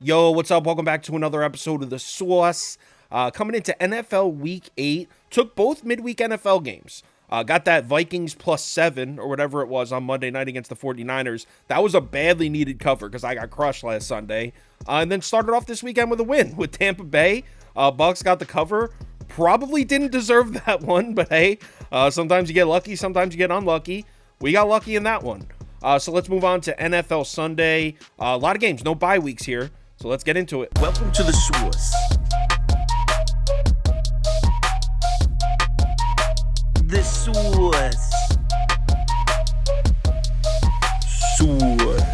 Yo, what's up? Welcome back to another episode of The Sauce. Coming into NFL Week 8, took both midweek NFL games. Got that Vikings +7 or whatever it was on Monday night against the 49ers. That was a badly needed cover because I got crushed last Sunday. And then started off this weekend with a win with Tampa Bay. Bucks got the cover. Probably didn't deserve that one, but hey, sometimes you get lucky, sometimes you get unlucky. We got lucky in that one. So let's move on to NFL Sunday. A lot of games, no bye weeks here. So let's get into it. Welcome to the Sauce. The Sauce. Sauce.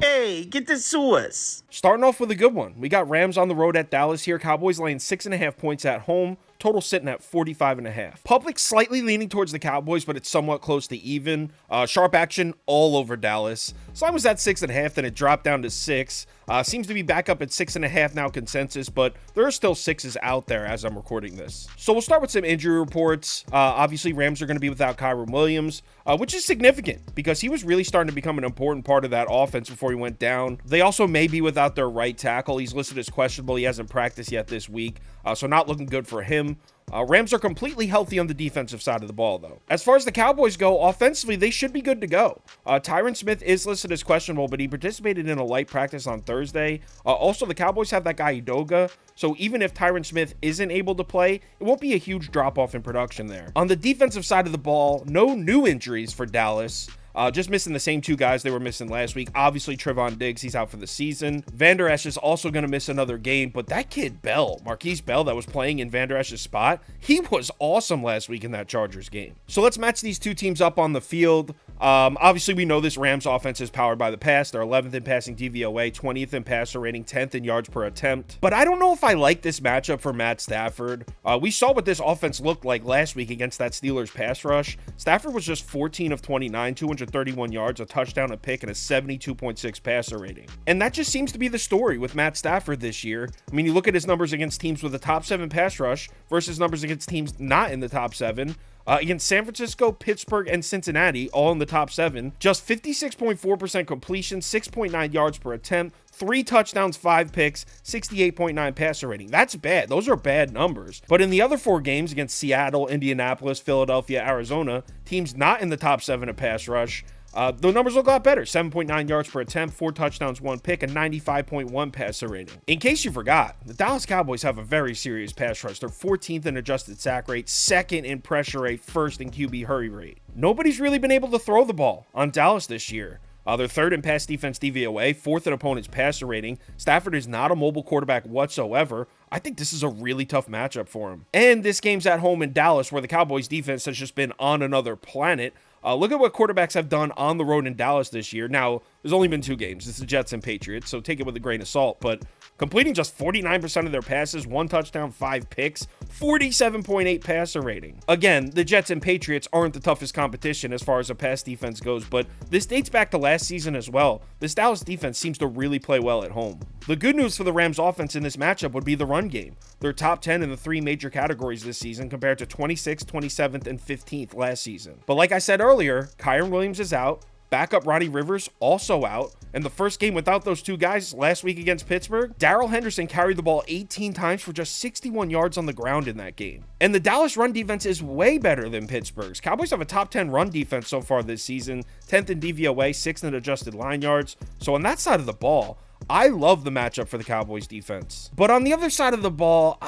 Hey, get the sauce. Starting off with a good one. We got Rams on the road at Dallas here. Cowboys laying 6.5 points at home. Total sitting at 45.5. Public slightly leaning towards the Cowboys, but it's somewhat close to even. Sharp action all over Dallas. So I was at 6.5, then it dropped down to 6. Seems to be back up at 6.5 now consensus, but there are still 6s out there as I'm recording this. So we'll start with some injury reports. Obviously, Rams are going to be without Kyren Williams, which is significant because he was really starting to become an important part of that offense before he went down. They also may be without their right tackle. He's listed as questionable. He hasn't practiced yet this week, so not looking good for him. Rams are completely healthy on the defensive side of the ball, though. As far as the Cowboys go, offensively, they should be good to go. Tyron Smith is listed as questionable, but he participated in a light practice on Thursday. Also, the Cowboys have that guy Udoga, so even if Tyron Smith isn't able to play, it won't be a huge drop-off in production there. On the defensive side of the ball, no new injuries for Dallas. Just missing the same two guys they were missing last week. Obviously, Trevon Diggs, he's out for the season. Van Der Esch is also going to miss another game, but that kid Bell, Marquise Bell, that was playing in Van Der Esch's spot, he was awesome last week in that Chargers game. So let's match these two teams up on the field. Obviously, we know this Rams offense is powered by the pass. They're 11th in passing DVOA, 20th in passer rating, 10th in yards per attempt. But I don't know if I like this matchup for Matt Stafford. We saw what this offense looked like last week against that Steelers pass rush. Stafford was just 14 of 29, 231 yards, a touchdown, a pick, and a 72.6 passer rating. And that just seems to be the story with Matt Stafford this year. I mean, you look at his numbers against teams with a top 7 pass rush versus numbers against teams not in the top 7. Against San Francisco, Pittsburgh, and Cincinnati, all in the top 7, just 56.4% completion, 6.9 yards per attempt, 3 touchdowns, 5 picks, 68.9 passer rating. That's bad. Those are bad numbers. But in the other 4 games against Seattle, Indianapolis, Philadelphia, Arizona, teams not in the top 7 of pass rush, the numbers look a lot better. 7.9 yards per attempt, 4 touchdowns, 1 pick, and 95.1 passer rating. In case you forgot, the Dallas Cowboys have a very serious pass rush. They're 14th in adjusted sack rate, 2nd in pressure rate, 1st in QB hurry rate. Nobody's really been able to throw the ball on Dallas this year. They're 3rd in pass defense DVOA, 4th in opponent's passer rating. Stafford is not a mobile quarterback whatsoever. I think this is a really tough matchup for him. And this game's at home in Dallas, where the Cowboys defense has just been on another planet. Look at what quarterbacks have done on the road in Dallas this year. Now, there's only been 2 games. It's the Jets and Patriots, so take it with a grain of salt. But completing just 49% of their passes, 1 touchdown, 5 picks, 47.8 passer rating. Again, the Jets and Patriots aren't the toughest competition as far as a pass defense goes, but this dates back to last season as well. This Dallas defense seems to really play well at home. The good news for the Rams offense in this matchup would be the run game. They're top 10 in the 3 major categories this season compared to 26th, 27th, and 15th last season. But like I said earlier, Kyren Williams is out. Backup Ronnie Rivers also out. And the first game without those 2 guys last week against Pittsburgh, Darrell Henderson carried the ball 18 times for just 61 yards on the ground in that game. And the Dallas run defense is way better than Pittsburgh's. Cowboys have a top 10 run defense so far this season, 10th in DVOA, 6th in adjusted line yards. So on that side of the ball, I love the matchup for the Cowboys defense. But on the other side of the ball,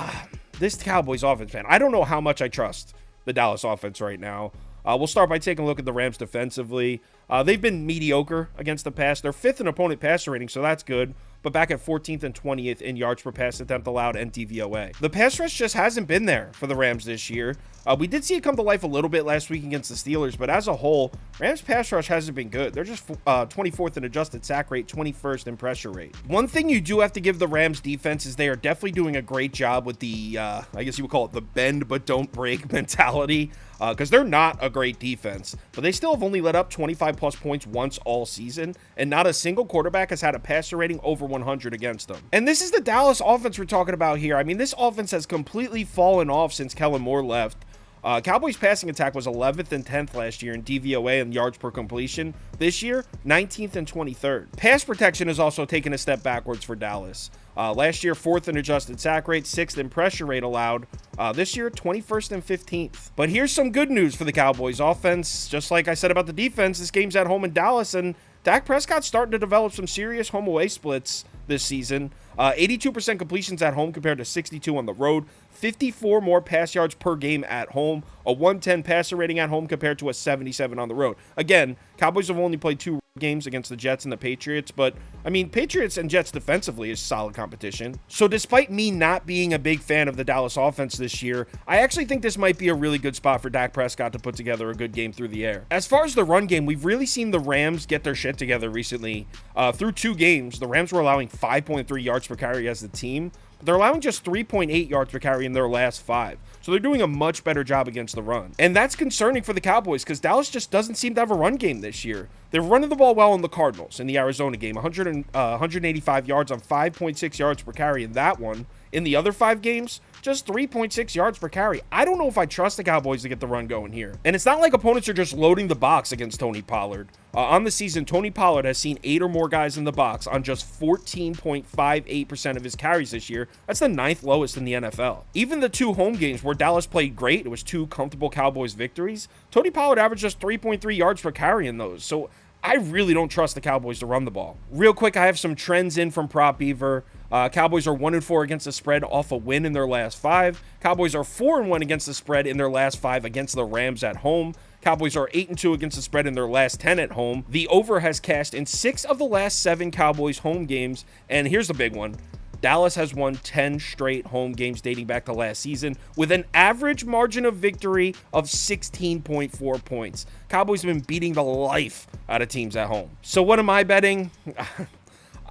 this Cowboys offense, man, I don't know how much I trust the Dallas offense right now. We'll start by taking a look at the Rams defensively. They've been mediocre against the pass. They're 5th in opponent passer rating, so that's good, but back at 14th and 20th in yards per pass attempt allowed and DVOA. The pass rush just hasn't been there for the Rams this year. We did see it come to life a little bit last week against the Steelers, but as a whole, Rams pass rush hasn't been good. They're just 24th in adjusted sack rate, 21st in pressure rate. One thing you do have to give the Rams defense is they are definitely doing a great job with the, I guess you would call it the bend but don't break mentality, because they're not a great defense, but they still have only let up 25 plus points once all season, and not a single quarterback has had a passer rating over 100 against them. And this is the Dallas offense we're talking about here. I mean, this offense has completely fallen off since Kellen Moore left. Cowboys passing attack was 11th and 10th last year in DVOA and yards per completion. This year, 19th and 23rd. Pass protection has also taken a step backwards for Dallas. Last year, 4th in adjusted sack rate, 6th in pressure rate allowed. This year, 21st and 15th. But here's some good news for the Cowboys offense. Just like I said about the defense, this game's at home in Dallas, and Dak Prescott's starting to develop some serious home-away splits this season. 82% completions at home compared to 62 on the road. 54 more pass yards per game at home. A 110 passer rating at home compared to a 77 on the road. Again, Cowboys have only played 2 games against the Jets and the Patriots, but I mean, Patriots and Jets defensively is solid competition. So despite me not being a big fan of the Dallas offense this year, I actually think this might be a really good spot for Dak Prescott to put together a good game through the air. As far as the run game, we've really seen the Rams get their shit together recently. Through 2 games, the Rams were allowing 5.3 yards per carry as the team. They're allowing just 3.8 yards per carry in their last 5. So they're doing a much better job against the run. And that's concerning for the Cowboys because Dallas just doesn't seem to have a run game this year. They're running the ball well in the Cardinals in the Arizona game. 185 yards on 5.6 yards per carry in that one. In the other 5 games, just 3.6 yards per carry. I don't know if I trust the Cowboys to get the run going here. And it's not like opponents are just loading the box against Tony Pollard. On the season, Tony Pollard has seen 8 or more guys in the box on just 14.58% of his carries this year. That's the 9th lowest in the NFL. Even the 2 home games where Dallas played great, it was 2 comfortable Cowboys victories, Tony Pollard averaged just 3.3 yards per carry in those. So I really don't trust the Cowboys to run the ball. Real quick, I have some trends in from Prop Beaver. Cowboys are 1-4 against the spread off a win in their last 5. Cowboys are 4-1 against the spread in their last 5 against the Rams at home. Cowboys are 8-2 against the spread in their last 10 at home. The over has cashed in 6 of the last 7 Cowboys home games. And here's the big one. Dallas has won 10 straight home games dating back to last season with an average margin of victory of 16.4 points. Cowboys have been beating the life out of teams at home. So what am I betting?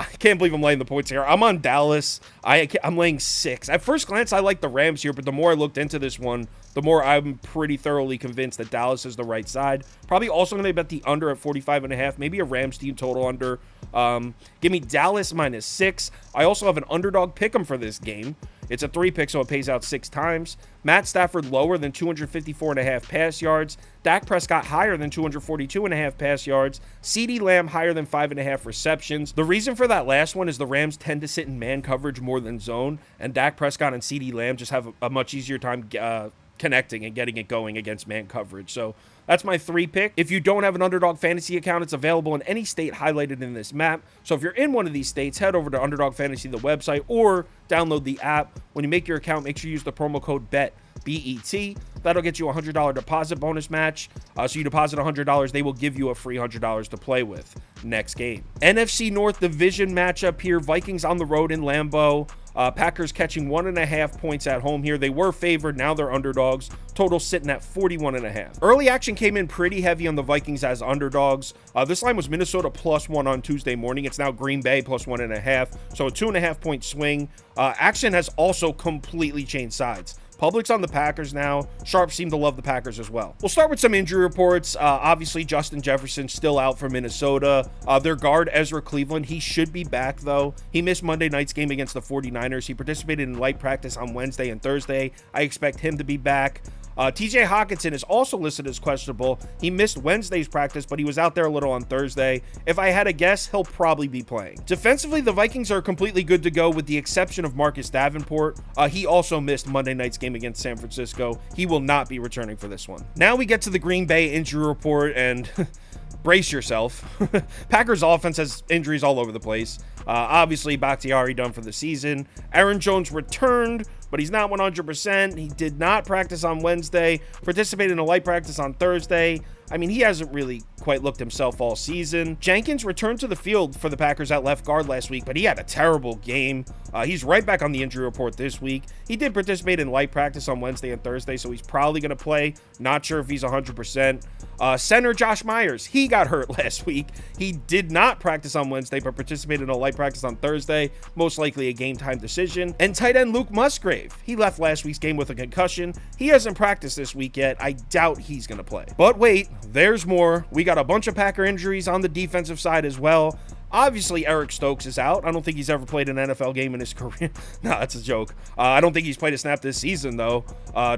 I can't believe I'm laying the points here. I'm on Dallas. I'm laying 6. At first glance, I like the Rams here, but the more I looked into this one, the more I'm pretty thoroughly convinced that Dallas is the right side. Probably also going to bet the under at 45.5, maybe a Rams team total under. Give me Dallas -6. I also have an underdog pick'em for this game. It's a 3 pick, so it pays out 6 times. Matt Stafford lower than 254.5 pass yards. Dak Prescott higher than 242.5 pass yards. CeeDee Lamb higher than 5.5 receptions. The reason for that last one is the Rams tend to sit in man coverage more than zone, and Dak Prescott and CeeDee Lamb just have a much easier time connecting and getting it going against man coverage. So that's my 3 pick. If you don't have an Underdog Fantasy account, it's available in any state highlighted in this map. So if you're in one of these states, head over to Underdog Fantasy, the website, or download the app. When you make your account, make sure you use the promo code BET, B-E-T. That'll get you a $100 deposit bonus match. So you deposit $100, they will give you a free $100 to play with next game. NFC North Division matchup here. Vikings on the road in Lambeau. Packers catching 1.5 points at home here. They were favored. Now they're underdogs. Total sitting at 41.5. Early action came in pretty heavy on the Vikings as underdogs. This line was Minnesota +1 on Tuesday morning. It's now Green Bay +1.5. So a 2.5 point swing. Action has also completely changed sides. Public's on the Packers now. Sharps seem to love the Packers as well. We'll start with some injury reports. Obviously, Justin Jefferson still out for Minnesota. Their guard, Ezra Cleveland, he should be back, though. He missed Monday night's game against the 49ers. He participated in light practice on Wednesday and Thursday. I expect him to be back. TJ Hawkinson is also listed as questionable. He missed Wednesday's practice, but he was out there a little on Thursday. If I had a guess, he'll probably be playing. Defensively, the Vikings are completely good to go with the exception of Marcus Davenport. He also missed Monday night's game against San Francisco. He will not be returning for this one. Now we get to the Green Bay injury report, and brace yourself. Packers offense has injuries all over the place. Obviously, Bakhtiari done for the season. Aaron Jones returned, but he's not 100%. He did not practice on Wednesday, participated in a light practice on Thursday. I mean, he hasn't really quite looked himself all season. Jenkins returned to the field for the Packers at left guard last week, but he had a terrible game. He's right back on the injury report this week. He did participate in light practice on Wednesday and Thursday, so he's probably going to play. Not sure if he's 100%. Center Josh Myers, he got hurt last week. He did not practice on Wednesday, but participated in a light practice on Thursday, most likely a game-time decision. And tight end Luke Musgrave, he left last week's game with a concussion. He hasn't practiced this week yet. I doubt he's going to play. But wait, there's more. We got a bunch of Packer injuries on the defensive side as well. Obviously, Eric Stokes is out. I don't think he's ever played an NFL game in his career. No, that's a joke. I don't think he's played a snap this season, though.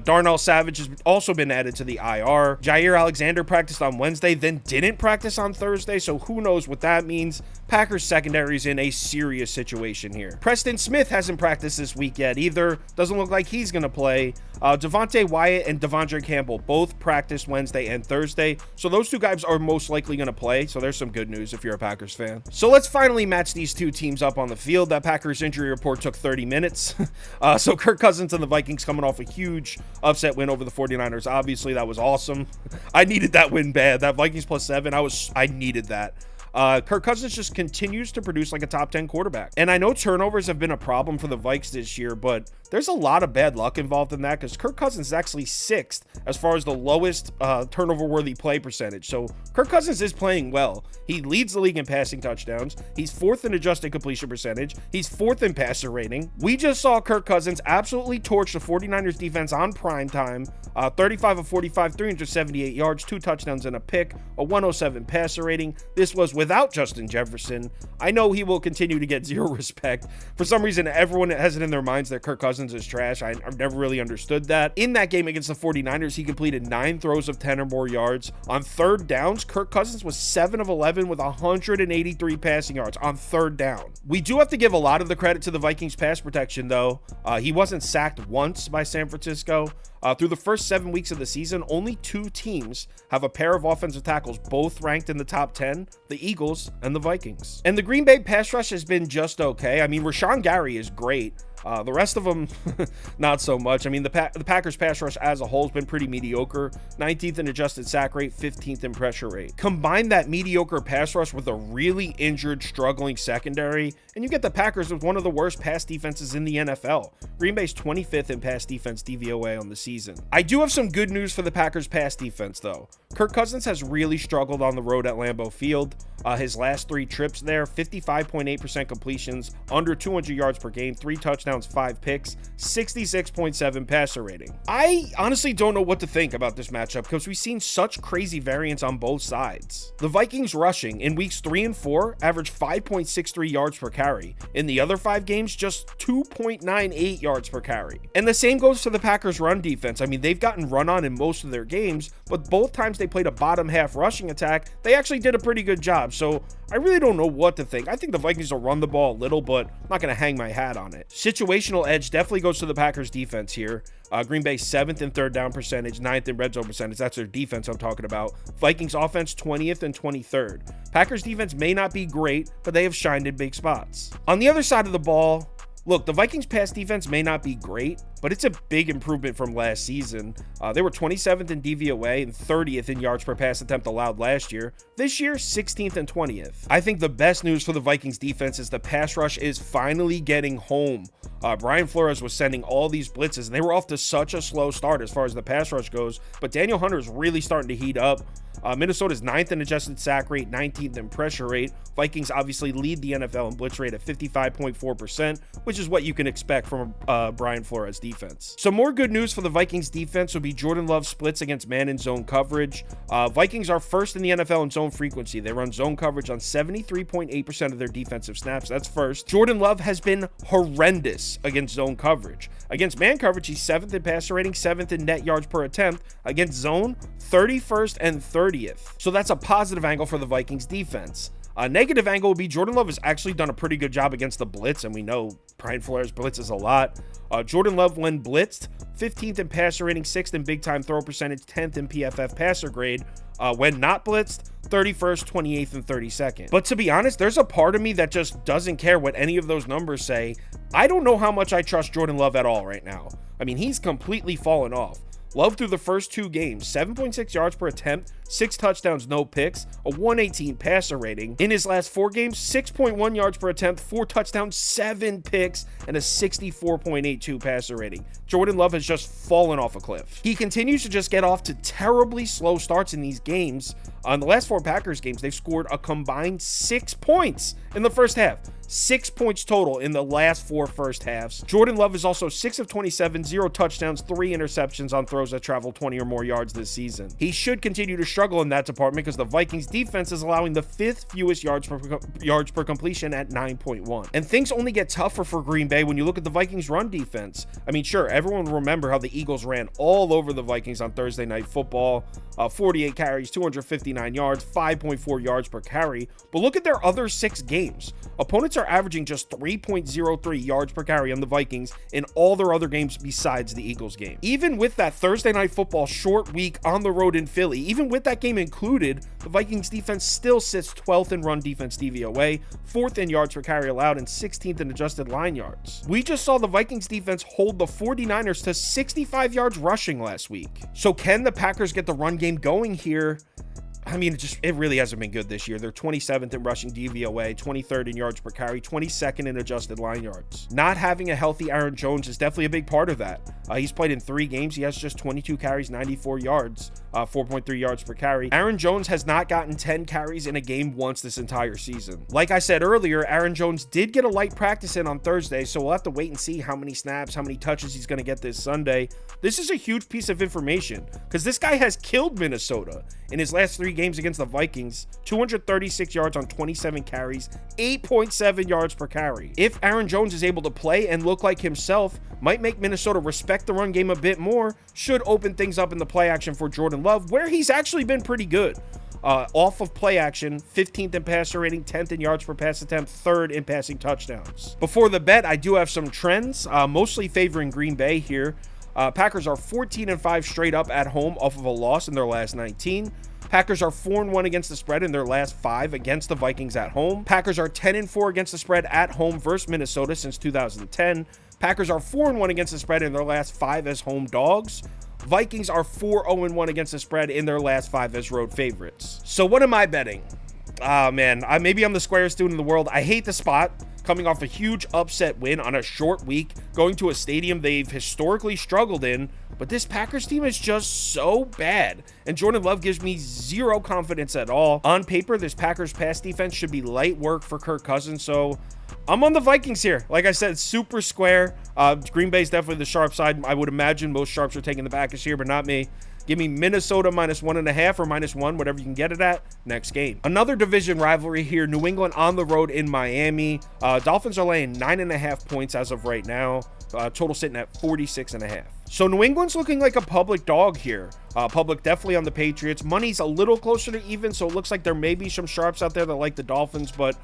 Darnell Savage has also been added to the IR. Jair Alexander practiced on Wednesday, then didn't practice on Thursday, so who knows what that means. Packers secondary is in a serious situation here. Preston Smith hasn't practiced this week yet either. Doesn't look like he's going to play. Devontae Wyatt and Devondre Campbell both practiced Wednesday and Thursday, so those two guys are most likely going to play, so there's some good news if you're a Packers fan. So let's finally match these two teams up on the field. That Packers injury report took 30 minutes. So Kirk Cousins and the Vikings coming off a huge upset win over the 49ers. Obviously, that was awesome. I needed that win bad. That Vikings +7, I needed that. Kirk Cousins just continues to produce like a top 10 quarterback. And I know turnovers have been a problem for the Vikes this year, but there's a lot of bad luck involved in that because Kirk Cousins is actually 6th as far as the lowest turnover-worthy play percentage. So Kirk Cousins is playing well. He leads the league in passing touchdowns. He's 4th in adjusted completion percentage. He's 4th in passer rating. We just saw Kirk Cousins absolutely torch the 49ers defense on prime time. 35 of 45, 378 yards, 2 touchdowns and a pick, a 107 passer rating. This was without Justin Jefferson. I know he will continue to get zero respect. For some reason, everyone has it in their minds that Kirk Cousins is trash. I've never really understood that. In that game against the 49ers, he completed 9 throws of 10 or more yards. On third downs, Kirk Cousins was 7 of 11 with 183 passing yards on third down. We do have to give a lot of the credit to the Vikings pass protection, though. He wasn't sacked once by San Francisco. Through the first 7 weeks of the season, only 2 teams have a pair of offensive tackles, both ranked in the top 10, the Eagles and the Vikings. And the Green Bay pass rush has been just okay. I mean, Rashawn Gary is great. The rest of them, not so much. I mean, the Packers pass rush as a whole has been pretty mediocre. 19th in adjusted sack rate, 15th in pressure rate. Combine that mediocre pass rush with a really injured, struggling secondary, and you get the Packers with one of the worst pass defenses in the NFL. Green Bay's 25th in pass defense DVOA on the season. I do have some good news for the Packers pass defense, though. Kirk Cousins has really struggled on the road at Lambeau Field. His last 3 trips there, 55.8% completions, under 200 yards per game, 3 touchdowns, 5 picks, 66.7 passer rating. I honestly don't know what to think about this matchup because we've seen such crazy variance on both sides. The Vikings rushing in weeks 3 and 4 averaged 5.63 yards per carry. In the other 5 games, just 2.98 yards per carry. And the same goes to the Packers run defense. I mean, they've gotten run on in most of their games, but both times they played a bottom half rushing attack, they actually did a pretty good job. So I really don't know what to think. I think the Vikings will run the ball a little, but I'm not going to hang my hat on it. Situational edge definitely goes to the Packers defense here. Green Bay 7th in third down percentage, 9th in red zone percentage. That's their defense I'm talking about. Vikings offense 20th and 23rd. Packers defense may not be great, but they have shined in big spots. On the other side of the ball, look, the Vikings pass defense may not be great, but it's a big improvement from last season. They were 27th in DVOA and 30th in yards per pass attempt allowed last year. This year, 16th and 20th. I think the best news for the Vikings defense is the pass rush is finally getting home. Brian Flores was sending all these blitzes, and they were off to such a slow start as far as the pass rush goes, but Daniel Hunter is really starting to heat up. Minnesota's 9th in adjusted sack rate, 19th in pressure rate. Vikings obviously lead the NFL in blitz rate at 55.4%, which is what you can expect from Brian Flores defense. Some more good news for the Vikings defense would be Jordan Love's splits against man and zone coverage. Vikings are first in the NFL in zone frequency. They run zone coverage on 73.8% of their defensive snaps. That's first. Jordan Love has been horrendous against zone coverage. Against man coverage, he's 7th in passer rating, 7th in net yards per attempt. Against zone, 31st and 30th. So that's a positive angle for the Vikings defense. A negative angle would be Jordan Love has actually done a pretty good job against the blitz, and we know Brian Flores blitzes a lot. Jordan Love, when blitzed, 15th in passer rating, 6th in big time throw percentage, 10th in PFF passer grade. When not blitzed, 31st, 28th, and 32nd. But to be honest, there's a part of me that just doesn't care what any of those numbers say. I don't know how much I trust Jordan Love at all right now. I mean, he's completely fallen off. Love through the first 2 games, 7.6 yards per attempt, 6 touchdowns, no picks, a 118 passer rating. In his last 4 games, 6.1 yards per attempt, 4 touchdowns, 7 picks, and a 64.82 passer rating. Jordan Love has just fallen off a cliff. He continues to just get off to terribly slow starts in these games. On the last 4 Packers games, they've scored a combined 6 points in the first half. 6 points total in the last 4 first halves. Jordan Love is also 6 of 27, 0 touchdowns, 3 interceptions on throws that travel 20 or more yards this season. He should continue to struggle in that department because the Vikings defense is allowing the 5th fewest yards per completion at 9.1. And things only get tougher for Green Bay when you look at the Vikings run defense. I mean, sure, everyone will remember how the Eagles ran all over the Vikings on Thursday Night Football. 48 carries, 259 yards, 5.4 yards per carry. But look at their other 6 games. Opponents are averaging just 3.03 yards per carry on the Vikings in all their other games besides the Eagles game. Even with that Thursday Night Football short week on the road in Philly, even with that game included, the Vikings defense still sits 12th in run defense DVOA, 4th in yards per carry allowed, and 16th in adjusted line yards. We just saw the Vikings defense hold the 49ers to 65 yards rushing last week. So can the Packers get the run game going here? I mean, it really hasn't been good this year. They're 27th in rushing DVOA, 23rd in yards per carry, 22nd in adjusted line yards. Not having a healthy Aaron Jones is definitely a big part of that. He's played in 3 games. He has just 22 carries, 94 yards, 4.3 yards per carry. Aaron Jones has not gotten 10 carries in a game once this entire season. Like I said earlier, Aaron Jones did get a light practice in on Thursday, so we'll have to wait and see how many snaps, how many touches he's going to get this Sunday. This is a huge piece of information because this guy has killed Minnesota in his last 3 games against the Vikings. 236 yards on 27 carries, 8.7 yards per carry. If Aaron Jones is able to play and look like himself, might make Minnesota respect the run game a bit more, should open things up in the play action for Jordan Love, where he's actually been pretty good. Off of play action, 15th in passer rating, 10th in yards per pass attempt, 3rd in passing touchdowns. Before the bet, I do have some trends, mostly favoring Green Bay here. Packers are 14-5 straight up at home off of a loss in their last 19. Packers are 4-1 against the spread in their last 5 against the Vikings at home. Packers are 10-4 against the spread at home versus Minnesota since 2010. Packers are 4-1 against the spread in their last 5 as home dogs. Vikings are 4-0-1 against the spread in their last 5 as road favorites. So what am I betting? Man, maybe I'm the squarest dude in the world. I hate the spot. Coming off a huge upset win on a short week, going to a stadium they've historically struggled in, but this Packers team is just so bad, and Jordan Love gives me zero confidence at all. On paper, this Packers pass defense should be light work for Kirk Cousins, so I'm on the Vikings here. Like I said, super square. Green Bay's definitely the sharp side. I would imagine most sharps are taking the Packers here, but not me. Give me Minnesota -1.5 or -1, whatever you can get it at, next game. Another division rivalry here, New England on the road in Miami. Dolphins are laying 9.5 points as of right now. Total sitting at 46.5. So New England's looking like a public dog here. Public definitely on the Patriots. Money's a little closer to even, so it looks like there may be some sharps out there that like the Dolphins, but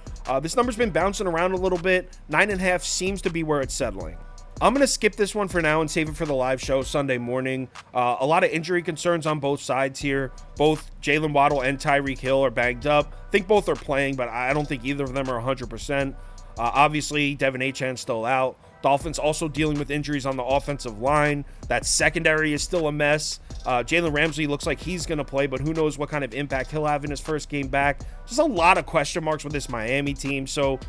this number's been bouncing around a little bit. 9.5 seems to be where it's settling. I'm going to skip this one for now and save it for the live show Sunday morning. A lot of injury concerns on both sides here. Both Jalen Waddle and Tyreek Hill are banged up. I think both are playing, but I don't think either of them are 100%. Obviously, Devin Achan's still out. Dolphins also dealing with injuries on the offensive line. That secondary is still a mess. Jalen Ramsey looks like he's going to play, but who knows what kind of impact he'll have in his first game back. Just a lot of question marks with this Miami team. So,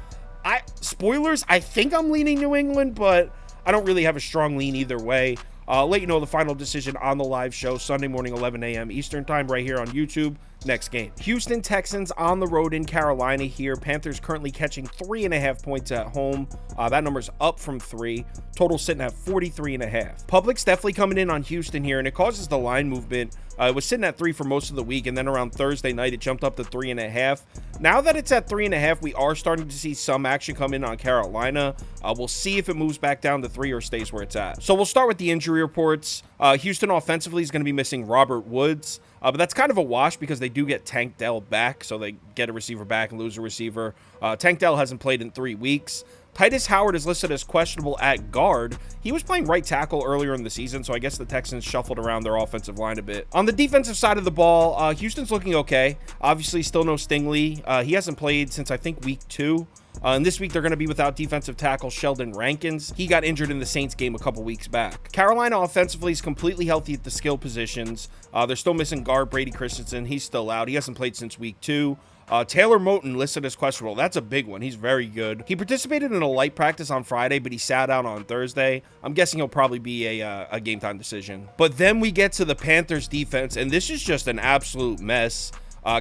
spoilers, I think I'm leaning New England, but I don't really have a strong lean either way. I'll let you know the final decision on the live show Sunday morning, 11 a.m. Eastern time, right here on YouTube. Next game. Houston Texans on the road in Carolina here. Panthers currently catching 3.5 points at home. That number's up from 3. Total sitting at 43.5. Public's definitely coming in on Houston here, and it causes the line movement. It was sitting at 3 for most of the week, and then around Thursday night, it jumped up to 3.5. Now that it's at 3.5, we are starting to see some action come in on Carolina. We'll see if it moves back down to 3 or stays where it's at. So we'll start with the injury reports. Houston offensively is going to be missing Robert Woods. But that's kind of a wash because they do get Tank Dell back, so they get a receiver back and lose a receiver. Tank Dell hasn't played in 3 weeks. Titus Howard is listed as questionable at guard. He was playing right tackle earlier in the season, so I guess the Texans shuffled around their offensive line a bit. On the defensive side of the ball, Houston's looking okay. Obviously, still no Stingley. He hasn't played since, I think, week 2. And this week, they're going to be without defensive tackle Sheldon Rankins. He got injured in the Saints game a couple weeks back. Carolina offensively is completely healthy at the skill positions. They're still missing guard Brady Christensen. He's still out. He hasn't played since week 2. Taylor Moton listed as questionable. That's a big one. He's very good. He participated in a light practice on Friday, but he sat out on Thursday. I'm guessing he'll probably be a game time decision. But then we get to the Panthers defense, and this is just an absolute mess.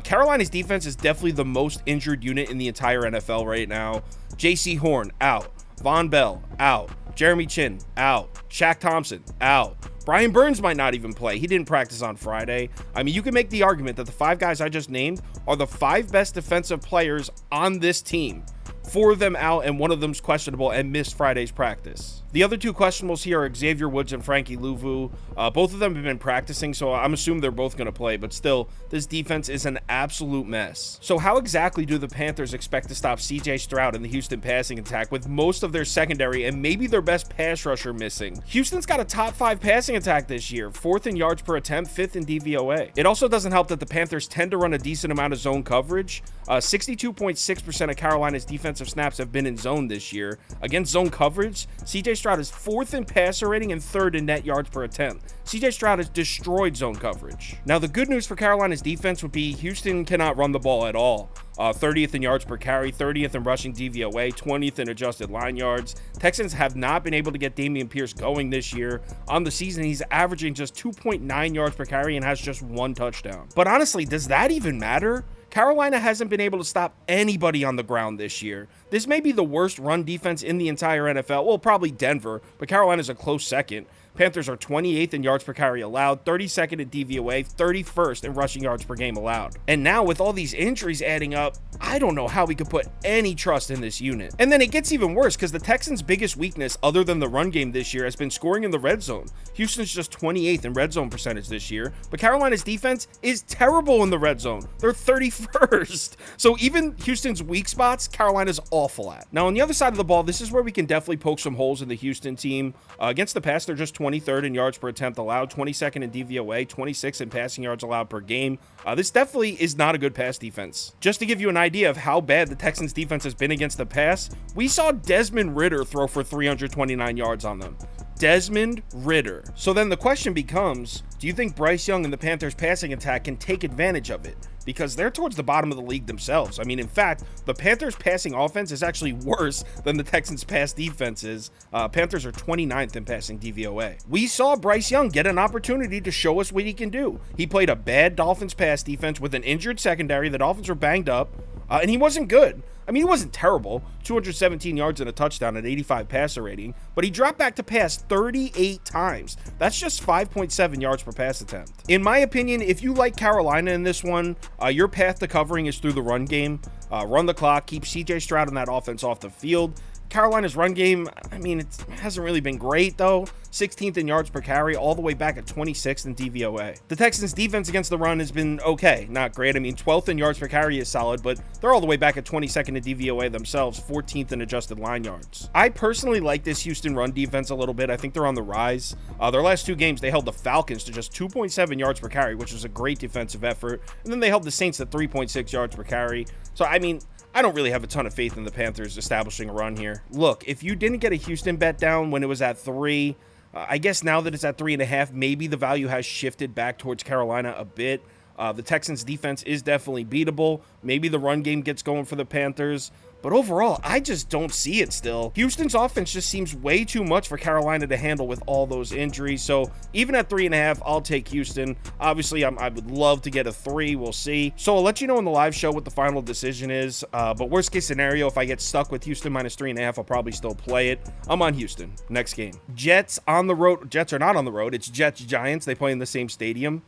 Carolina's defense is definitely the most injured unit in the entire NFL right now. JC Horn, out. Von Bell, out. Jeremy Chin, out. Shaq Thompson, out. Brian Burns might not even play. He didn't practice on Friday. I mean, you can make the argument that the 5 guys I just named are the 5 best defensive players on this team. 4 of them out, and 1 of them's questionable and missed Friday's practice. The other 2 questionables here are Xavier Woods and Frankie Louvu. Both of them have been practicing, so I'm assuming they're both going to play, but still, this defense is an absolute mess. So how exactly do the Panthers expect to stop CJ Stroud in the Houston passing attack with most of their secondary and maybe their best pass rusher missing? Houston's got a top 5 passing attack this year, 4th in yards per attempt, 5th in DVOA. It also doesn't help that the Panthers tend to run a decent amount of zone coverage. 62.6% of Carolina's defensive snaps have been in zone this year. Against zone coverage, CJ Stroud is 4th in passer rating and 3rd in net yards per attempt. CJ Stroud has destroyed zone coverage. Now, the good news for Carolina's defense would be Houston cannot run the ball at all. 30th in yards per carry, 30th in rushing DVOA, 20th in adjusted line yards. Texans have not been able to get Dameon Pierce going this year. On the season, he's averaging just 2.9 yards per carry and has just 1 touchdown. But honestly, does that even matter? Carolina hasn't been able to stop anybody on the ground this year. This may be the worst run defense in the entire NFL. Well, probably Denver, but Carolina's a close second. Panthers are 28th in yards per carry allowed, 32nd in DVOA, 31st in rushing yards per game allowed. And now with all these injuries adding up, I don't know how we could put any trust in this unit. And then it gets even worse because the Texans' biggest weakness other than the run game this year has been scoring in the red zone. Houston's just 28th in red zone percentage this year, but Carolina's defense is terrible in the red zone. They're 31st. So even Houston's weak spots, Carolina's awful at. Now on the other side of the ball, this is where we can definitely poke some holes in the Houston team. Against the pass, they're just 23rd in yards per attempt allowed, 22nd in DVOA, 26th in passing yards allowed per game. This definitely is not a good pass defense. Just to give you an idea of how bad the Texans defense has been against the pass, we saw Desmond Ridder throw for 329 yards on them. Desmond Ridder. So then the question becomes, do you think Bryce Young and the Panthers passing attack can take advantage of it? Because they're towards the bottom of the league themselves. I mean, in fact, the Panthers passing offense is actually worse than the Texans pass defense is. Panthers are 29th in passing DVOA. We saw Bryce Young get an opportunity to show us what he can do. He played a bad Dolphins pass defense with an injured secondary. The Dolphins were banged up, and he wasn't good. I mean, he wasn't terrible, 217 yards and a touchdown at 85 passer rating, but he dropped back to pass 38 times. That's just 5.7 yards per pass attempt. In my opinion, if you like Carolina in this one, your path to covering is through the run game. Run the clock, keep CJ Stroud and that offense off the field. Carolina's run game, I mean, it hasn't really been great, though. 16th in yards per carry, all the way back at 26th in DVOA. The Texans' defense against the run has been okay, not great. I mean, 12th in yards per carry is solid, but they're all the way back at 22nd in DVOA themselves, 14th in adjusted line yards. I personally like this Houston run defense a little bit. I think they're on the rise. Their last 2 games, they held the Falcons to just 2.7 yards per carry, which was a great defensive effort. And then they held the Saints to 3.6 yards per carry. So, I mean, I don't really have a ton of faith in the Panthers establishing a run here. Look, if you didn't get a Houston bet down when it was at 3, I guess now that it's at 3.5, maybe the value has shifted back towards Carolina a bit. The Texans' defense is definitely beatable. Maybe the run game gets going for the Panthers. But overall, I just don't see it still. Houston's offense just seems way too much for Carolina to handle with all those injuries. So even at 3.5, I'll take Houston. Obviously, I would love to get a 3. We'll see. So I'll let you know in the live show what the final decision is. But worst case scenario, if I get stuck with Houston minus 3.5, I'll probably still play it. I'm on Houston. Next game. Jets on the road. Jets are not on the road. It's Jets-Giants. They play in the same stadium.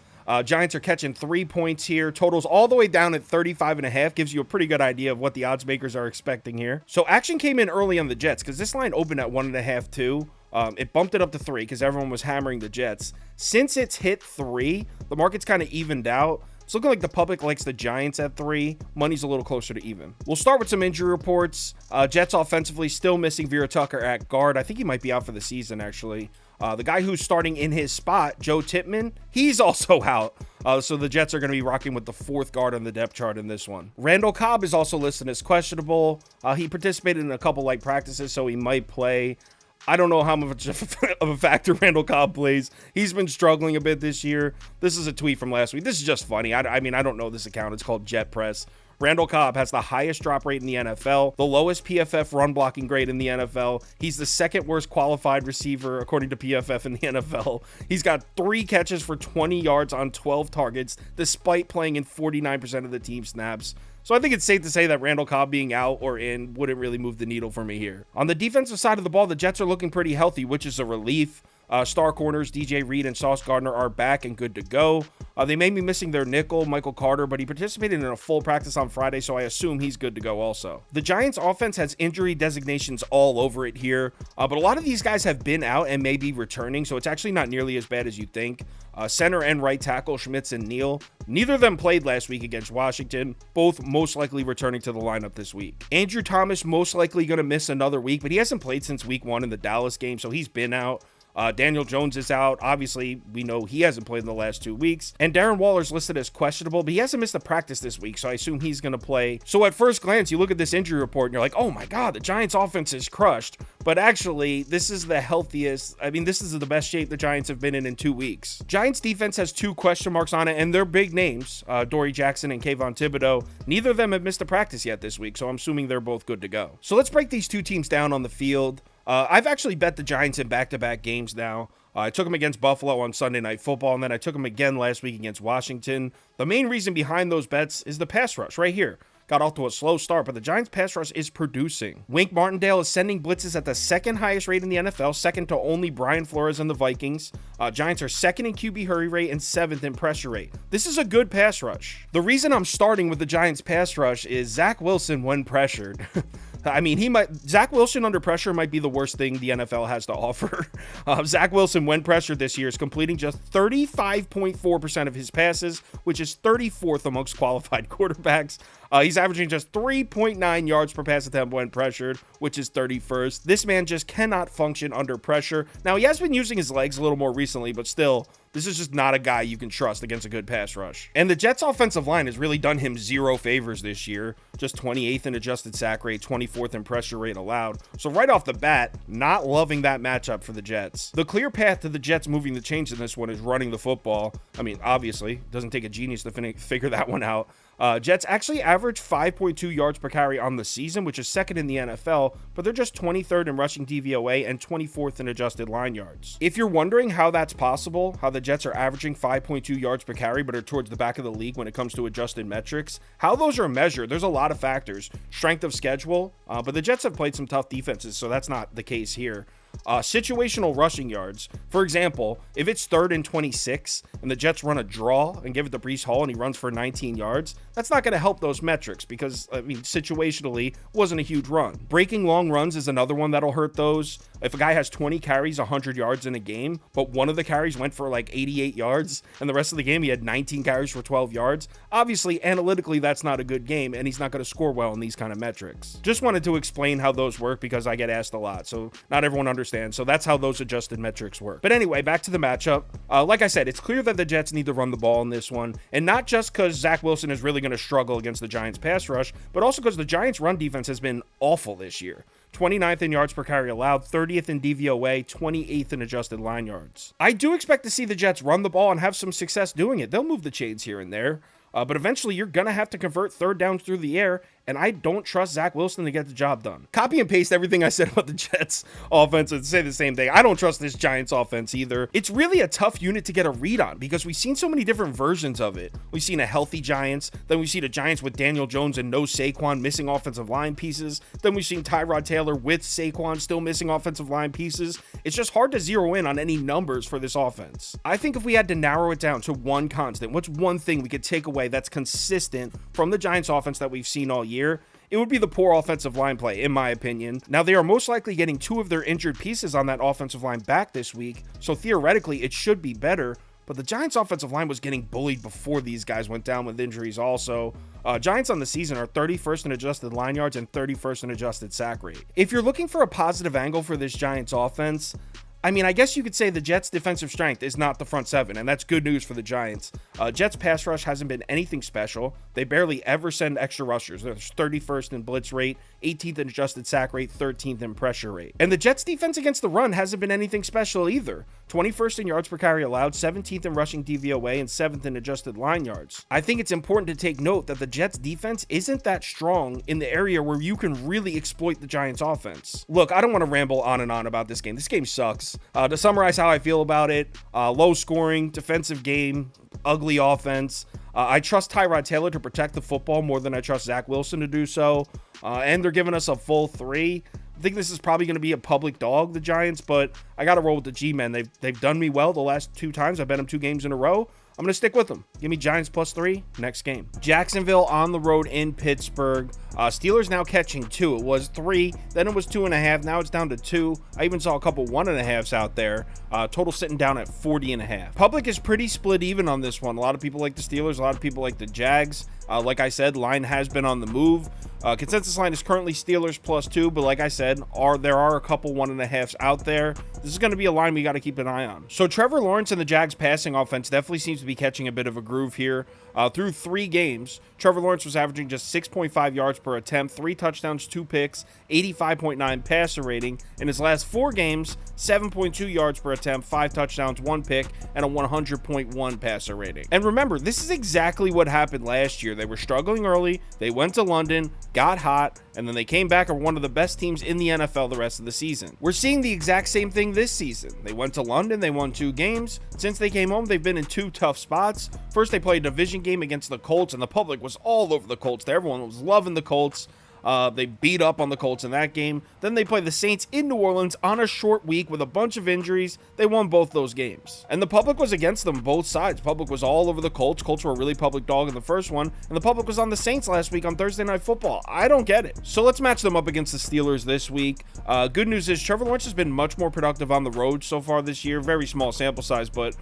Giants are catching 3 points here. Totals all the way down at 35.5. Gives you a pretty good idea of what the odds makers are expecting here. So action came in early on the Jets because this line opened at 1.5 too. It bumped it up to 3 because everyone was hammering the Jets. Since it's hit 3, the market's kind of evened out. It's looking like the public likes the Giants at 3. Money's a little closer to even. We'll start with some injury reports. Jets offensively still missing Vera Tucker at guard. I think he might be out for the season, actually. The guy who's starting in his spot, Joe Tippmann, he's also out. So the Jets are going to be rocking with the 4th guard on the depth chart in this one. Randall Cobb is also listed as questionable. He participated in a couple light practices, so he might play. I don't know how much of a factor Randall Cobb plays. He's been struggling a bit this year. This is a tweet from last week. This is just funny. I mean, I don't know this account. It's called Jet Press. Randall Cobb has the highest drop rate in the NFL, the lowest PFF run blocking grade in the NFL. He's the second worst qualified receiver according to PFF in the NFL. He's got 3 catches for 20 yards on 12 targets, despite playing in 49% of the team snaps. So I think it's safe to say that Randall Cobb being out or in wouldn't really move the needle for me here. On the defensive side of the ball, the Jets are looking pretty healthy, which is a relief. Star corners DJ Reed and Sauce Gardner are back and good to go. They may be missing their nickel, Michael Carter, but he participated in a full practice on Friday, so I assume he's good to go also. The Giants offense has injury designations all over it here, but a lot of these guys have been out and may be returning, so it's actually not nearly as bad as you think. Center and right tackle Schmitz and Neal, neither of them played last week against Washington, both most likely returning to the lineup this week. Andrew Thomas most likely going to miss another week, but he hasn't played since week 1 in the Dallas game, so he's been out. Daniel Jones is out. Obviously, we know he hasn't played in the last 2 weeks. And Darren Waller's listed as questionable, but he hasn't missed a practice this week, so I assume he's going to play. So at first glance, you look at this injury report and you're like, oh my God, the Giants offense is crushed. But actually, this is the healthiest. I mean, this is the best shape the Giants have been in 2 weeks. Giants defense has 2 question marks on it, and they're big names, Dory Jackson and Kayvon Thibodeau. Neither of them have missed a practice yet this week, so I'm assuming they're both good to go. So let's break these 2 teams down on the field. I've actually bet the Giants in back-to-back games now. I took them against Buffalo on Sunday Night Football, and then I took them again last week against Washington. The main reason behind those bets is the pass rush right here. Got off to a slow start, but the Giants pass rush is producing. Wink Martindale is sending blitzes at the 2nd highest rate in the NFL, second to only Brian Flores and the Vikings. Giants are 2nd in QB hurry rate and 7th in pressure rate. This is a good pass rush. The reason I'm starting with the Giants pass rush is Zach Wilson when pressured. I mean, Zach Wilson under pressure might be the worst thing the NFL has to offer. Zach Wilson, when pressured this year, is completing just 35.4% of his passes, which is 34th amongst qualified quarterbacks. He's averaging just 3.9 yards per pass attempt when pressured, which is 31st. This man just cannot function under pressure. Now, he has been using his legs a little more recently, but still, this is just not a guy you can trust against a good pass rush. And the Jets' offensive line has really done him 0 favors this year. Just 28th in adjusted sack rate, 24th in pressure rate allowed. So right off the bat, not loving that matchup for the Jets. The clear path to the Jets moving the chains in this one is running the football. I mean, obviously, it doesn't take a genius to figure that one out. Jets actually average 5.2 yards per carry on the season, which is 2nd in the NFL, but they're just 23rd in rushing DVOA and 24th in adjusted line yards. If you're wondering how that's possible, how the Jets are averaging 5.2 yards per carry, but are towards the back of the league when it comes to adjusted metrics, how those are measured, there's a lot of factors. Strength of schedule, but the Jets have played some tough defenses, so that's not the case here. Situational rushing yards. For example, if it's 3rd and 26 and the Jets run a draw and give it to Breece Hall and he runs for 19 yards, that's not going to help those metrics because, I mean, situationally, wasn't a huge run. Breaking long runs is another one that'll hurt those. If a guy has 20 carries, 100 yards in a game, but one of the carries went for like 88 yards and the rest of the game he had 19 carries for 12 yards, obviously, analytically, that's not a good game and he's not going to score well in these kind of metrics. Just wanted to explain how those work because I get asked a lot, so not everyone understands. So that's how those adjusted metrics work. But anyway, back to the matchup. Like I said, it's clear that the Jets need to run the ball in this one, and not just because Zach Wilson is really going to struggle against the Giants pass rush, but also because the Giants run defense has been awful this year. 29th in yards per carry allowed, 30th in DVOA, 28th in adjusted line yards. I do expect to see the Jets run the ball and have some success doing it. They'll move the chains here and there. But eventually you're going to have to convert 3rd downs through the air, and I don't trust Zach Wilson to get the job done. Copy and paste everything I said about the Jets offense and say the same thing. I don't trust this Giants offense either. It's really a tough unit to get a read on because we've seen so many different versions of it. We've seen a healthy Giants, then we've seen a Giants with Daniel Jones and no Saquon missing offensive line pieces, then we've seen Tyrod Taylor with Saquon still missing offensive line pieces. It's just hard to zero in on any numbers for this offense. I think if we had to narrow it down to one constant, what's one thing we could take away that's consistent from the Giants offense that we've seen all year, it would be the poor offensive line play, in my opinion. Now, they are most likely getting 2 of their injured pieces on that offensive line back this week, so theoretically, it should be better, but the Giants offensive line was getting bullied before these guys went down with injuries also. Giants on the season are 31st in adjusted line yards and 31st in adjusted sack rate. If you're looking for a positive angle for this Giants offense, I mean, I guess you could say the Jets' defensive strength is not the front 7, and that's good news for the Giants. Jets' pass rush hasn't been anything special. They barely ever send extra rushers. They're 31st in blitz rate, 18th in adjusted sack rate, 13th in pressure rate. And the Jets' defense against the run hasn't been anything special either. 21st in yards per carry allowed, 17th in rushing DVOA, and 7th in adjusted line yards. I think it's important to take note that the Jets defense isn't that strong in the area where you can really exploit the Giants offense. Look, I don't want to ramble on and on about this game. This game sucks. To summarize how I feel about it, low scoring, defensive game, ugly offense. I trust Tyrod Taylor to protect the football more than I trust Zach Wilson to do so. And they're giving us a full 3. I think this is probably going to be a public dog, the Giants, but I got to roll with the G-men. They've done me well the last 2 times. I bet them 2 games in a row. I'm going to stick with them. Give me Giants +3 next game. Jacksonville on the road in Pittsburgh. Steelers now catching 2. It was 3, then it was 2.5. Now it's down to 2. I even saw a couple 1.5s out there. Total sitting down at 40.5. Public is pretty split even on this one. A lot of people like the Steelers. A lot of people like the Jags. Like I said, line has been on the move. Consensus line is currently Steelers +2, but like I said, there are a couple 1.5s out there. This is going to be a line we got to keep an eye on. So Trevor Lawrence and the Jags passing offense definitely seems to be catching a bit of a groove here. Through 3 games, Trevor Lawrence was averaging just 6.5 yards per attempt, 3 touchdowns, 2 picks, 85.9 passer rating. In his last 4 games, 7.2 yards per attempt, 5 touchdowns, 1 pick, and a 100.1 passer rating. And remember, this is exactly what happened last year. They were struggling early, they went to London, got hot, and then they came back and were one of the best teams in the NFL the rest of the season. We're seeing the exact same thing this season. They went to London, they won 2 games. Since they came home, they've been in 2 tough spots. First, they played a division game against the Colts, and the public was all over the Colts. Everyone was loving the Colts. They beat up on the Colts in that game. Then they play the Saints in New Orleans on a short week with a bunch of injuries. They won both those games. And the public was against them both sides. Public was all over the Colts. Colts were a really public dog in the first one. And the public was on the Saints last week on Thursday Night Football. I don't get it. So let's match them up against the Steelers this week. Good news is Trevor Lawrence has been much more productive on the road so far this year. Very small sample size, but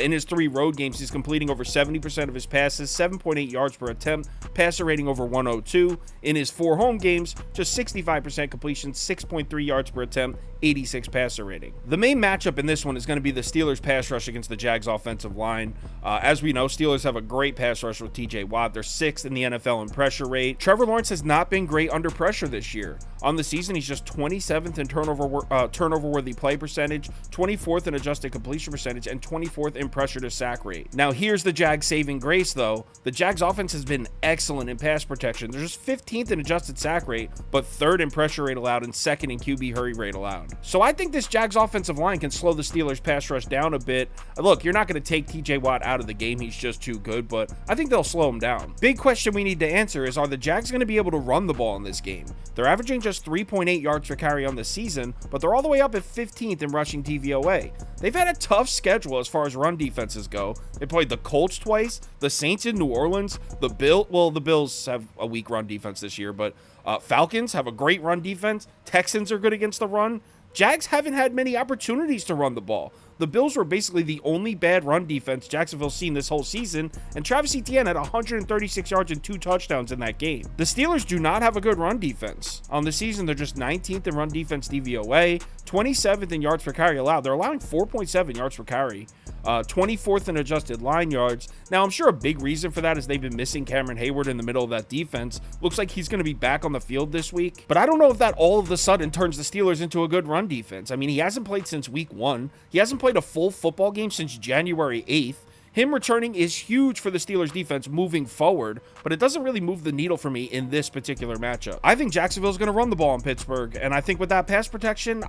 in his 3 road games, he's completing over 70% of his passes, 7.8 yards per attempt, passer rating over 102. In his 4 home games, just 65% completion, 6.3 yards per attempt, 86 passer rating. The main matchup in this one is going to be the Steelers pass rush against the Jags offensive line. As we know, Steelers have a great pass rush with TJ Watt. They're 6th in the NFL in pressure rate. Trevor Lawrence has not been great under pressure this year. On the season, he's just 27th in turnover-worthy play percentage, 24th in adjusted completion percentage, and 24th in pressure to sack rate. Now, here's the Jags saving grace, though. The Jags offense has been excellent in pass protection. They're just 15th in adjusted sack rate, but 3rd in pressure rate allowed and 2nd in QB hurry rate allowed. So I think this Jags offensive line can slow the Steelers pass rush down a bit. Look, you're not going to take TJ Watt out of the game. He's just too good, but I think they'll slow him down. Big question we need to answer is, are the Jags going to be able to run the ball in this game? They're averaging just 3.8 yards per carry on the season, but they're all the way up at 15th in rushing DVOA. They've had a tough schedule as far as run defenses go. They played the Colts twice, the Saints in New Orleans, the Bills have a weak run defense this year, but Falcons have a great run defense. Texans are good against the run. Jags haven't had many opportunities to run the ball. The Bills were basically the only bad run defense Jacksonville's seen this whole season, and Travis Etienne had 136 yards and 2 touchdowns in that game. The Steelers do not have a good run defense. On the season, they're just 19th in run defense DVOA, 27th in yards per carry allowed. They're allowing 4.7 yards per carry, 24th in adjusted line yards. Now, I'm sure a big reason for that is they've been missing Cameron Hayward in the middle of that defense. Looks like he's going to be back on the field this week, but I don't know if that all of a sudden turns the Steelers into a good run defense. I mean, he hasn't played since week 1. He hasn't played a full football game since January 8th. Him returning is huge for the Steelers defense moving forward, but it doesn't really move the needle for me in this particular matchup. I think Jacksonville's going to run the ball in Pittsburgh, and I think with that pass protection,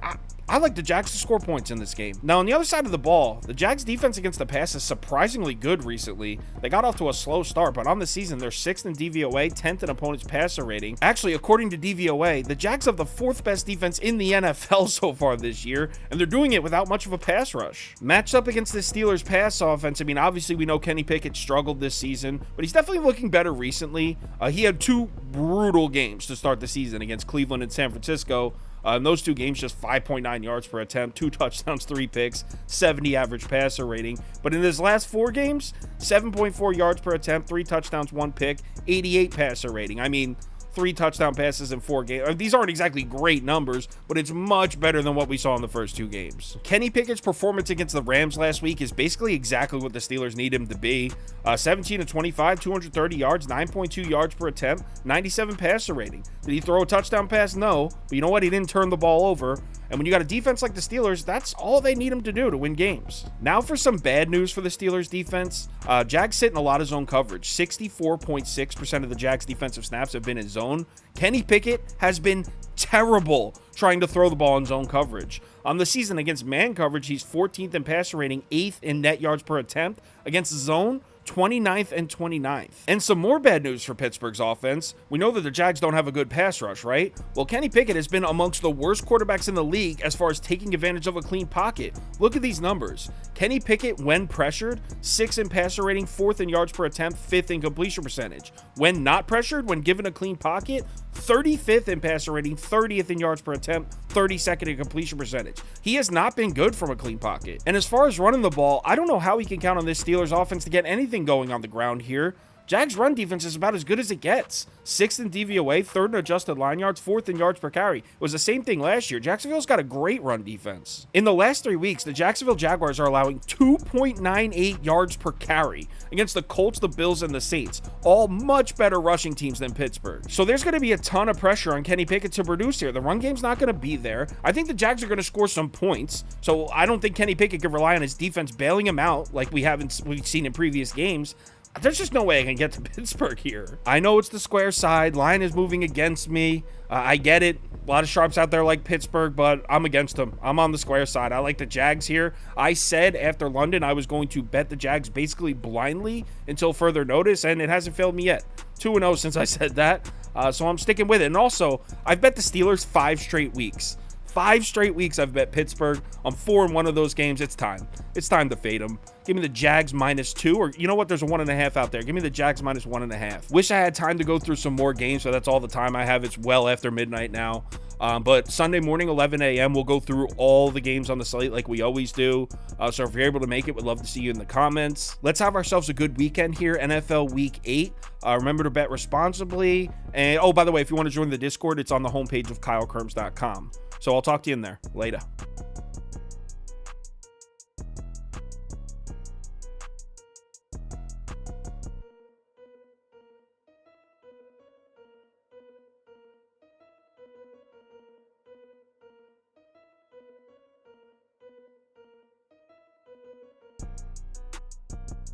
I like the Jags to score points in this game. Now, on the other side of the ball, the Jags defense against the pass is surprisingly good recently. They got off to a slow start, but on the season, they're 6th in DVOA, 10th in opponent's passer rating. Actually, according to DVOA, the Jags have the 4th best defense in the NFL so far this year, and they're doing it without much of a pass rush. Matched up against the Steelers pass offense, I mean, obviously we know Kenny Pickett struggled this season, but he's definitely looking better recently. He had 2 brutal games to start the season against Cleveland and San Francisco. In those 2 games, just 5.9 yards per attempt, 2 touchdowns, 3 picks, 70 average passer rating. But in his last 4 games, 7.4 yards per attempt, 3 touchdowns, 1 pick, 88 passer rating. I mean, 3 touchdown passes in 4 games. These aren't exactly great numbers, but it's much better than what we saw in the first 2 games. Kenny Pickett's performance against the Rams last week is basically exactly what the Steelers need him to be. 17 to 25, 230 yards, 9.2 yards per attempt, 97 passer rating. Did he throw a touchdown pass? No, but you know what? He didn't turn the ball over. And when you got a defense like the Steelers, that's all they need them to do to win games. Now for some bad news for the Steelers defense. Jags sit in a lot of zone coverage. 64.6% of the Jags defensive snaps have been in zone. Kenny Pickett has been terrible trying to throw the ball in zone coverage. On the season against man coverage, he's 14th in passer rating, 8th in net yards per attempt. Against zone, 29th and 29th. And some more bad news for Pittsburgh's offense. We know that the Jags don't have a good pass rush, right? Well, Kenny Pickett has been amongst the worst quarterbacks in the league as far as taking advantage of a clean pocket. Look at these numbers. Kenny Pickett, when pressured, 6th in passer rating, 4th in yards per attempt, 5th in completion percentage. When not pressured, when given a clean pocket, 35th in passer rating, 30th in yards per attempt, 32nd in completion percentage. He has not been good from a clean pocket. And as far as running the ball, I don't know how he can count on this Steelers offense to get anything going on the ground here. Jags' run defense is about as good as it gets. 6th in DVOA, 3rd in adjusted line yards, 4th in yards per carry. It was the same thing last year. Jacksonville's got a great run defense. In the last 3 weeks, the Jacksonville Jaguars are allowing 2.98 yards per carry against the Colts, the Bills, and the Saints. All much better rushing teams than Pittsburgh. So there's going to be a ton of pressure on Kenny Pickett to produce here. The run game's not going to be there. I think the Jags are going to score some points. So I don't think Kenny Pickett can rely on his defense bailing him out like we've seen in previous games. There's just no way I can get to Pittsburgh here. I know it's the square side. Line is moving against me. I get it. A lot of sharps out there like Pittsburgh, but I'm against them. I'm on the square side. I like the Jags here. I said after London I was going to bet the Jags basically blindly until further notice, and it hasn't failed me yet. 2-0 since I said that, so I'm sticking with it. And also, I've bet the Steelers 5 straight weeks. 5 straight weeks I've bet Pittsburgh. I'm 4 in one of those games. It's time. It's time to fade them. Give me the Jags -2, or you know what? There's a 1.5 out there. Give me the Jags -1.5. Wish I had time to go through some more games, so that's all the time I have. It's well after midnight now. But Sunday morning, 11 a.m., we'll go through all the games on the slate like we always do. So if you're able to make it, we'd love to see you in the comments. Let's have ourselves a good weekend here, NFL Week 8. Remember to bet responsibly. And, oh, by the way, if you want to join the Discord, it's on the homepage of KyleKirms.com. So I'll talk to you in there. Later.